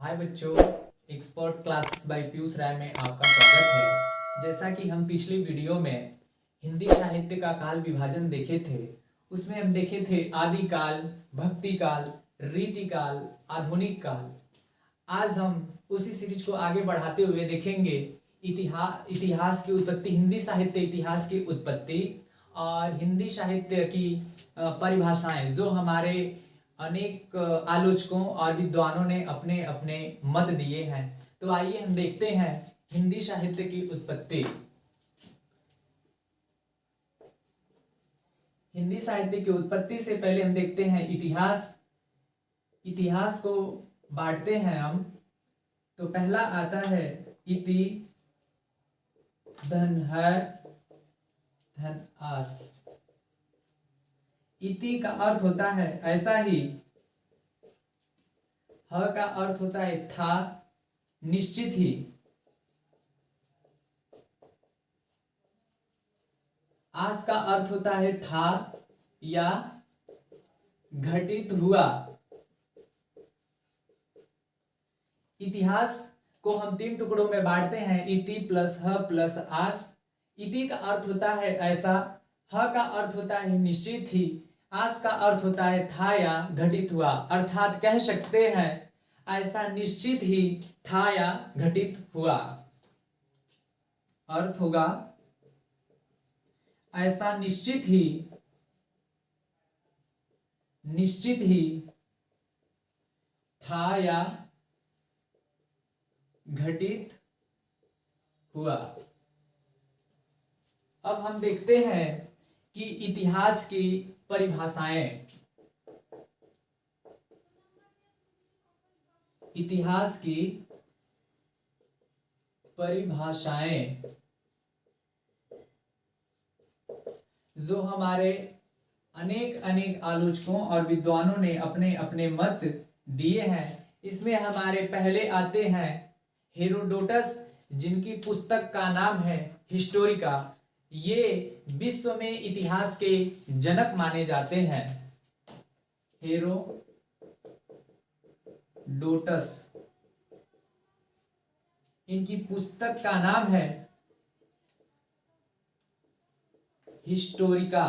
हाय बच्चों, expert classes bye Piyush राय में आपका स्वागत है। जैसा कि हम पिछली वीडियो में हिंदी साहित्य का काल विभाजन देखे थे, उसमें हम देखे थे आदि काल, भक्ति काल, रीति काल, आधुनिक काल। आज हम उसी सीरीज को आगे बढ़ाते हुए देखेंगे इतिहास की उत्पत्ति, हिंदी साहित्य इतिहास की उत्पत्ति और हिंदी साहित्य की परिभाषाएं, जो हमारे अनेक आलोचकों और विद्वानों ने अपने अपने मत दिए हैं। तो आइए हम देखते हैं हिंदी साहित्य की उत्पत्ति। हिंदी साहित्य की उत्पत्ति से पहले हम देखते हैं इतिहास को बांटते हैं हम। तो पहला आता है इति, धन है, धन आस। इति का अर्थ होता है ऐसा ही, ह का अर्थ होता है था, निश्चित ही। आस का अर्थ होता है था या घटित हुआ। इतिहास को हम तीन टुकड़ों में बांटते हैं, इति प्लस ह प्लस आस। इति का अर्थ होता है ऐसा, ह का अर्थ होता है निश्चित ही, आस का अर्थ होता है था या घटित हुआ। अर्थात कह सकते हैं ऐसा निश्चित ही था या घटित हुआ। अर्थ होगा ऐसा निश्चित ही था या घटित हुआ। अब हम देखते हैं कि इतिहास की परिभाषाएं। इतिहास की परिभाषाएं जो हमारे अनेक आलोचकों और विद्वानों ने अपने अपने मत दिए हैं। इसमें हमारे पहले आते हैं हेरोडोटस, जिनकी पुस्तक का नाम है हिस्टोरिका। ये विश्व में इतिहास के जनक माने जाते हैं। हेरोडोटस, इनकी पुस्तक का नाम है हिस्टोरिका।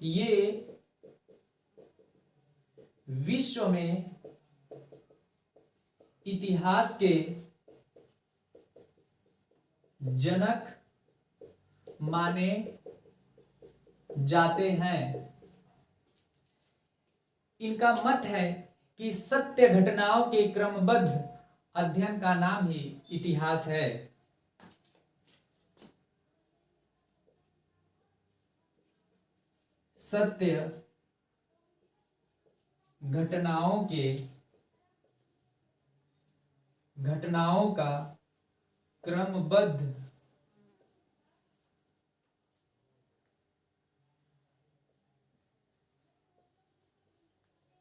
ये विश्व में इतिहास के जनक माने जाते हैं। इनका मत है कि सत्य घटनाओं के क्रमबद्ध अध्ययन का नाम ही इतिहास है। सत्य घटनाओं का क्रमबद्ध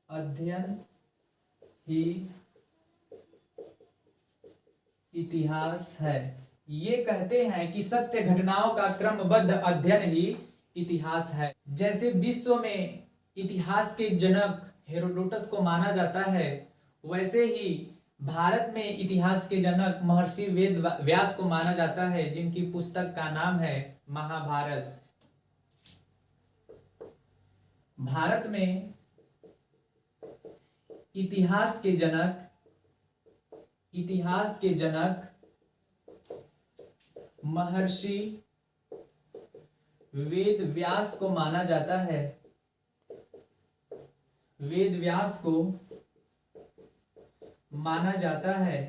अध्ययन ही इतिहास है। ये कहते हैं कि सत्य घटनाओं का क्रमबद्ध अध्ययन ही इतिहास है। जैसे विश्व में इतिहास के जनक हेरोडोटस को माना जाता है, वैसे ही भारत में इतिहास के जनक महर्षि वेद व्यास को माना जाता है, जिनकी पुस्तक का नाम है महाभारत। भारत में इतिहास के जनक महर्षि वेद व्यास को माना जाता है। वेद व्यास को माना जाता है,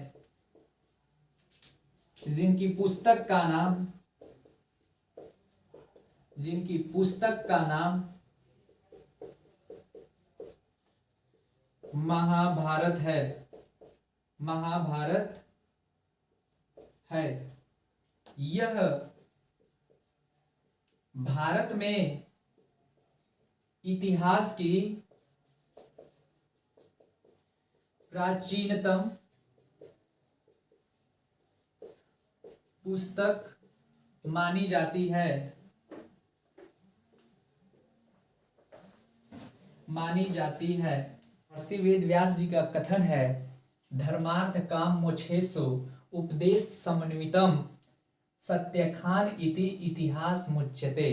जिनकी पुस्तक का नाम महाभारत है। यह भारत में इतिहास की प्राचीनतम पुस्तक मानी जाती है। मानी जाती है। महर्षि वेद व्यास जी का कथन है, धर्मार्थ काम मोक्षेषु उपदेश समन्वितम सत्यखान इति इतिहास मुच्यते।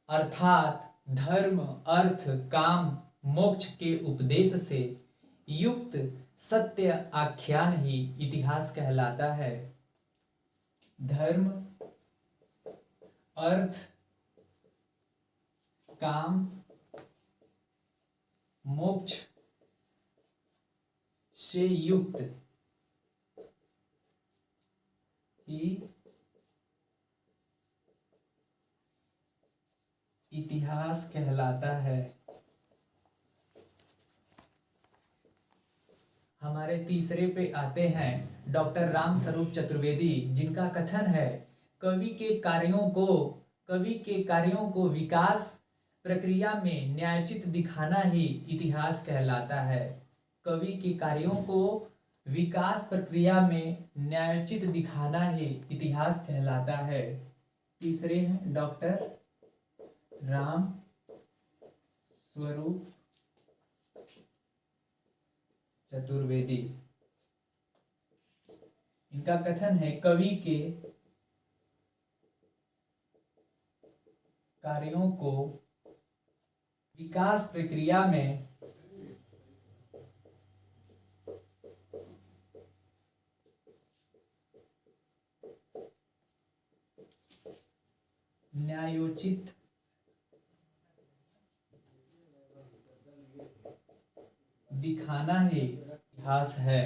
अर्थात धर्म अर्थ काम मोक्ष के उपदेश से युक्त सत्य आख्यान ही इतिहास कहलाता है। धर्म अर्थ काम मोक्ष से युक्त ही इतिहास कहलाता है। हमारे तीसरे पे आते हैं डॉक्टर राम स्वरूप चतुर्वेदी, जिनका कथन है, कवि के कार्यों को विकास प्रक्रिया में न्यायोचित दिखाना ही इतिहास कहलाता है। कवि के कार्यों को विकास प्रक्रिया में न्यायोचित दिखाना ही इतिहास कहलाता है। तीसरे हैं डॉक्टर राम स्वरूप चतुर्वेदी। इनका कथन है, कवि के कार्यों को विकास प्रक्रिया में न्यायोचित दिखाना ही इतिहास है।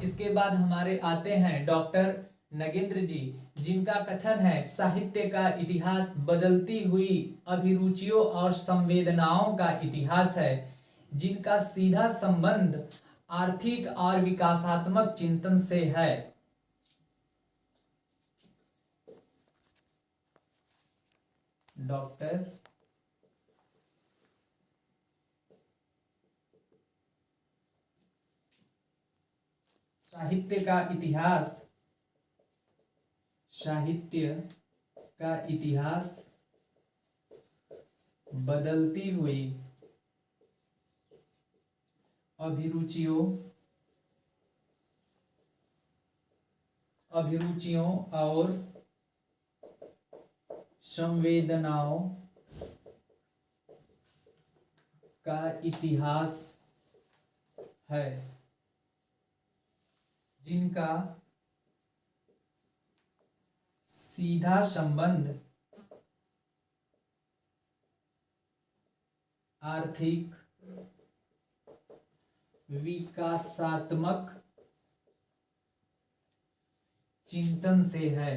इसके बाद हमारे आते हैं डॉक्टर नगेंद्र जी, जिनका कथन है, साहित्य का इतिहास बदलती हुई अभिरुचियों और संवेदनाओं का इतिहास है, जिनका सीधा संबंध आर्थिक और विकासात्मक चिंतन से है। डॉक्टर साहित्य का इतिहास बदलती हुई अभिरुचियों और संवेदनाओं का इतिहास है, जिनका सीधा संबंध आर्थिक विकासात्मक चिंतन से है।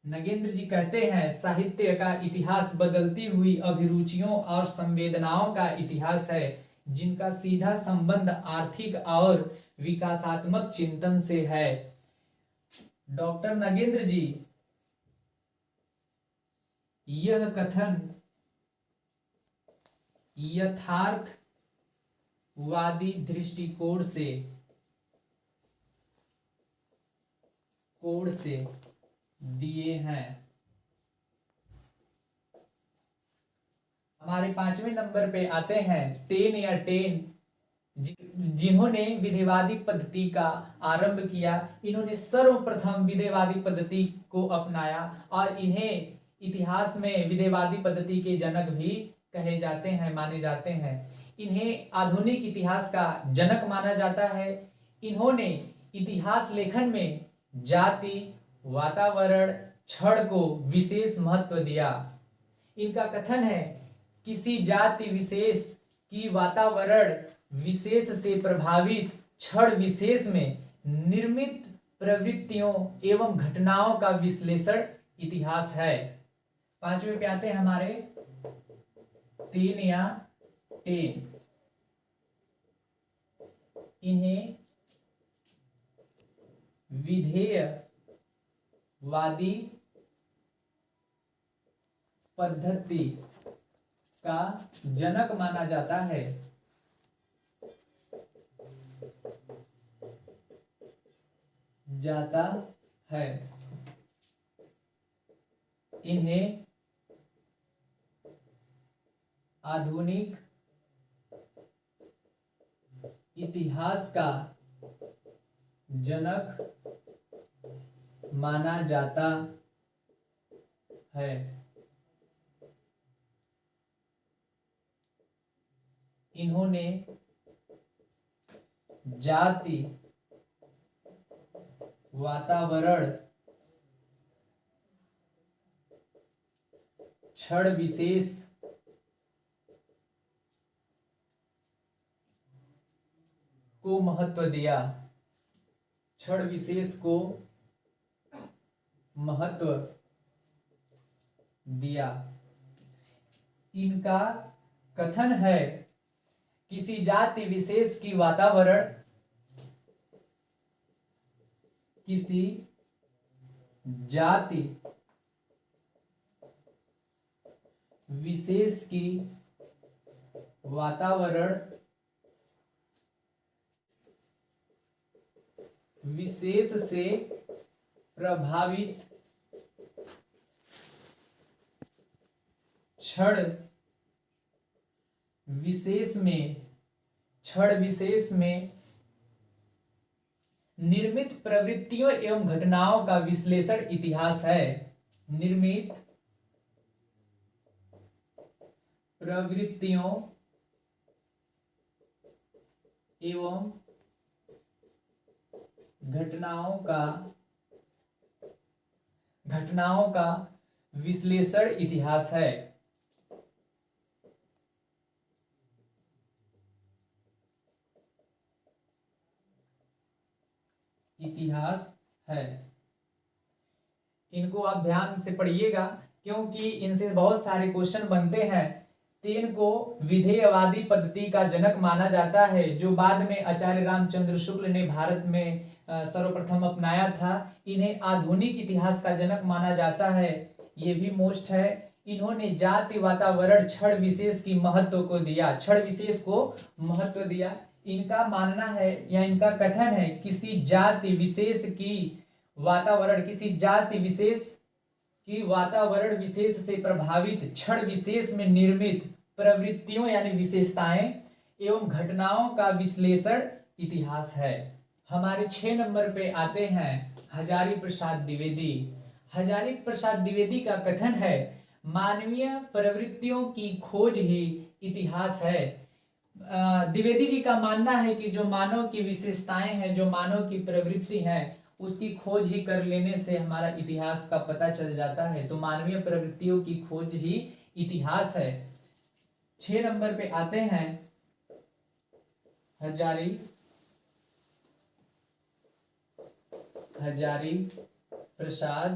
नगेंद्र जी कहते हैं, साहित्य का इतिहास बदलती हुई अभिरुचियों और संवेदनाओं का इतिहास है, जिनका सीधा संबंध आर्थिक और विकासात्मक चिंतन से है। डॉक्टर नगेंद्र जी यह कथन यथार्थवादी दृष्टिकोण से दिए हैं। हमारे 5वें नंबर पे आते हैं टेन या टेन, जिन्होंने विधेयवादी पद्धति का आरंभ किया। इन्होंने सर्वप्रथम विधेयवादी पद्धति को अपनाया और इन्हें इतिहास में विधेयवादी पद्धति के जनक भी कहे जाते हैं, माने जाते हैं। इन्हें आधुनिक इतिहास का जनक माना जाता है। इन्होंने इतिहास लेखन में जाति, वातावरण, क्षण को विशेष महत्व दिया। इनका कथन है, किसी जाति विशेष की वातावरण विशेष से प्रभावित क्षण विशेष में निर्मित प्रवृत्तियों एवं घटनाओं का विश्लेषण इतिहास है। 5वें पे आते हैं हमारे 3 या 10। इन्हें विधेयवादी पद्धति का जनक माना जाता है। जाता है। इन्हें आधुनिक इतिहास का जनक माना जाता है। इन्होंने जाति, वातावरण, क्षण विशेष को महत्व दिया। क्षण विशेष को महत्व दिया। इनका कथन है किसी जाति विशेष की वातावरण, किसी जाति विशेष की वातावरण विशेष से प्रभावित क्षण विशेष में निर्मित प्रवृत्तियों एवं घटनाओं का विश्लेषण इतिहास है। निर्मित प्रवृत्तियों एवं घटनाओं का विश्लेषण इतिहास है। इतिहास है। इनको आप ध्यान से पढ़िएगा क्योंकि इनसे बहुत सारे क्वेश्चन बनते हैं। तीन को विधेयवादी पद्धति का जनक माना जाता है, जो बाद में आचार्य रामचंद्र शुक्ल ने भारत में सर्वप्रथम अपनाया था। इन्हें आधुनिक इतिहास का जनक माना जाता है, ये भी मोस्ट है। इन्होंने जाति, वातावरण, क्षण विशेष की महत्व को दिया, क्षण विशेष को महत्व दिया। इनका मानना है या इनका कथन है किसी जाति विशेष की वातावरण, किसी जाति विशेष की वातावरण विशेष से प्रभावित क्षण विशेष में निर्मित प्रवृत्तियों यानी विशेषताएं एवं घटनाओं का विश्लेषण इतिहास है। हमारे 6 नंबर पे आते हैं हजारी प्रसाद द्विवेदी। हजारी प्रसाद द्विवेदी का कथन है मानवीय प्रवृत्तियों की खोज ही इतिहास है। द्विवेदी जी का मानना है कि जो मानव की विशेषताएं हैं, जो मानव की प्रवृत्ति है, उसकी खोज ही कर लेने से हमारा इतिहास का पता चल जाता है। तो मानवीय प्रवृत्तियों की खोज ही इतिहास है। 6 नंबर पे आते हैं हजारी प्रसाद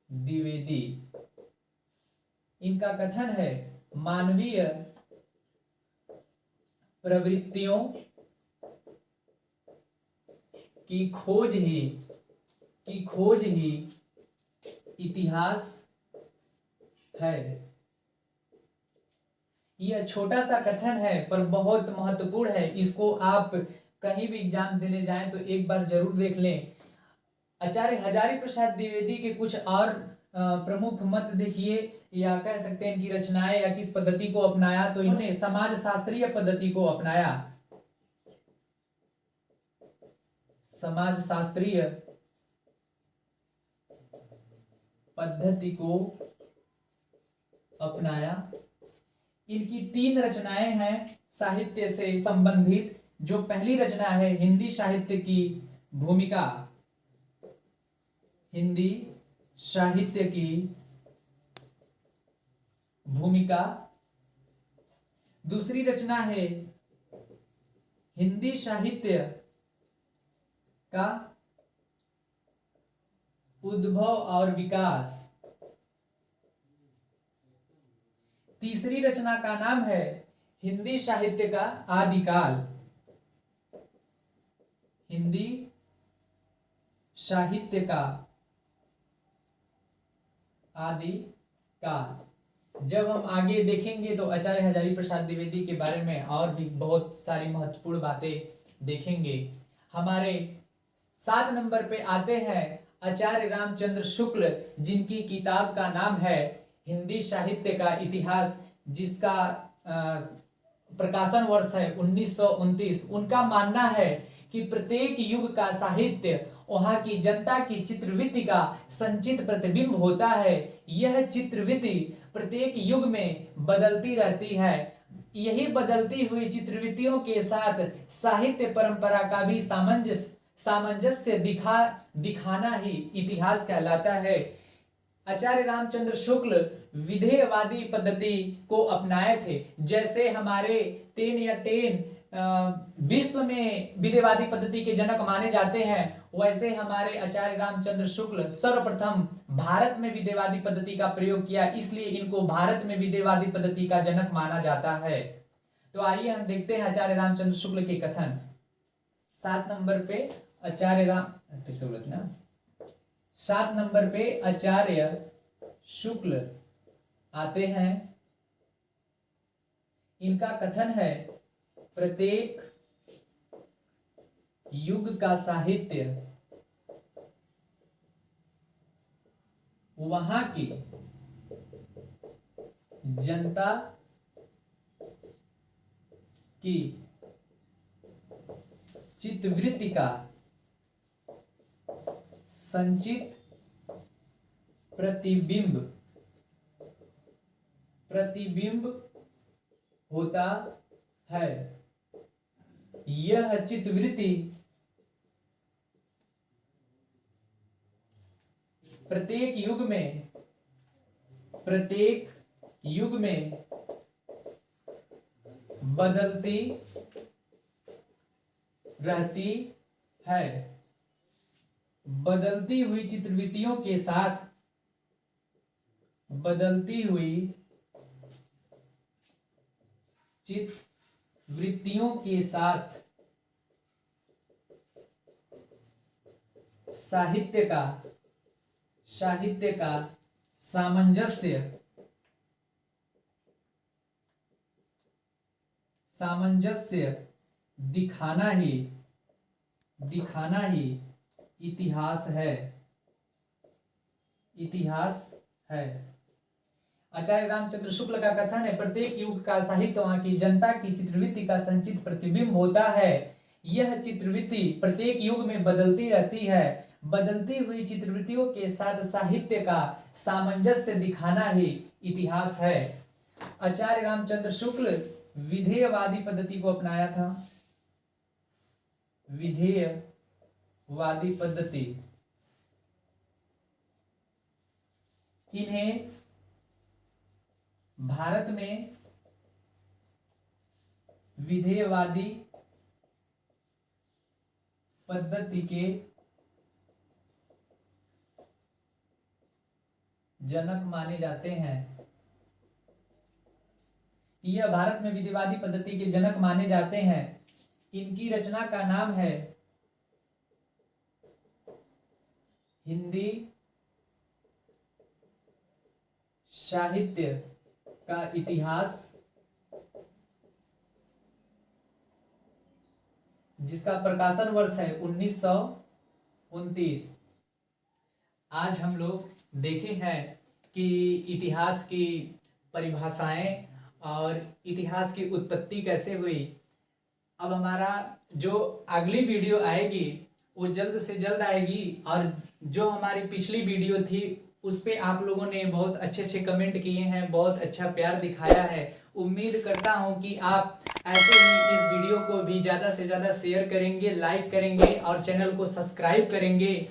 द्विवेदी। इनका कथन है मानवीय प्रवृत्तियों की खोज ही इतिहास है। यह छोटा सा कथन है पर बहुत महत्वपूर्ण है। इसको आप कहीं भी एग्जाम देने जाएं तो एक बार जरूर देख लें। आचार्य हजारी प्रसाद द्विवेदी के कुछ और प्रमुख मत देखिए, या कह सकते हैं इनकी रचनाएं या किस पद्धति को अपनाया। तो इन्होंने समाज शास्त्रीय पद्धति को अपनाया, समाज शास्त्रीय पद्धति को अपनाया। इनकी 3 रचनाएं हैं साहित्य से संबंधित। जो पहली रचना है हिंदी साहित्य की भूमिका, हिंदी साहित्य की भूमिका। दूसरी रचना है हिंदी साहित्य का उद्भव और विकास। तीसरी रचना का नाम है हिंदी साहित्य का आदिकाल, हिंदी साहित्य का आदिकाल। जब हम आगे देखेंगे तो आचार्य हजारी प्रसाद द्विवेदी के बारे में और भी बहुत सारी महत्वपूर्ण बातें देखेंगे। हमारे 7 नंबर पे आते हैं आचार्य रामचंद्र शुक्ल, जिनकी किताब का नाम है हिंदी साहित्य का इतिहास, जिसका प्रकाशन वर्ष है 1929। उनका मानना है कि प्रत्येक युग का साहित्य वहां की जनता की चित्रवृत्ति का संचित प्रतिबिंब होता है। यह चित्रवृत्ति प्रत्येक युग में बदलती रहती है। यही बदलती हुई चित्रवृत्तियों के साथ साहित्य परंपरा का भी सामंजस्य दिखाना ही इतिहास कहलाता है। आचार्य रामचंद्र शुक्ल विधेयवादी पद्धति को अपनाए थे। जैसे हमारे 10 विश्व में विधेयवादी पद्धति के जनक माने जाते हैं, वैसे हमारे आचार्य रामचंद्र शुक्ल सर्वप्रथम भारत में विधेयवादी पद्धति का प्रयोग किया, इसलिए इनको भारत में विधेयवादी पद्धति का जनक माना जाता है। तो आइए हम देखते हैं आचार्य रामचंद्र शुक्ल के कथन। 7 नंबर पे आचार्य 7 नंबर पे आचार्य शुक्ल आते हैं। इनका कथन है, प्रत्येक युग का साहित्य वहां की जनता की चित्तवृत्ति का संचित प्रतिबिंब होता है। यह चित्तवृत्ति प्रत्येक युग में बदलती रहती है। बदलती हुई चित्रवृत्तियों के साथ साहित्य का सामंजस्य दिखाना ही इतिहास है। आचार्य रामचंद्र शुक्ल का कथन है, प्रत्येक युग का साहित्य वहां की जनता की चित्रवृत्ति का संचित प्रतिबिंब होता है। यह चित्रवृत्ति प्रत्येक युग में बदलती रहती है। बदलती हुई चित्रवृत्तियों के साथ साहित्य का सामंजस्य दिखाना ही इतिहास है। आचार्य रामचंद्र शुक्ल विधेयवादी पद्धति को अपनाया था। विधेयवादी पद्धति, इन्हें भारत में विधेयवादी पद्धति के जनक माने जाते हैं। यह भारत में विधेयवादी पद्धति के जनक माने जाते हैं। इनकी रचना का नाम है हिंदी साहित्य का इतिहास, जिसका प्रकाशन वर्ष है 1929। आज हम लोग देखे हैं कि इतिहास की परिभाषाएं और इतिहास की उत्पत्ति कैसे हुई। अब हमारा जो अगली वीडियो आएगी वो जल्द से जल्द आएगी, और जो हमारी पिछली वीडियो थी उस पे आप लोगों ने बहुत अच्छे अच्छे कमेंट किए हैं, बहुत अच्छा प्यार दिखाया है। उम्मीद करता हूं कि आप ऐसे ही इस वीडियो को भी ज़्यादा से ज़्यादा शेयर करेंगे, लाइक करेंगे और चैनल को सब्सक्राइब करेंगे।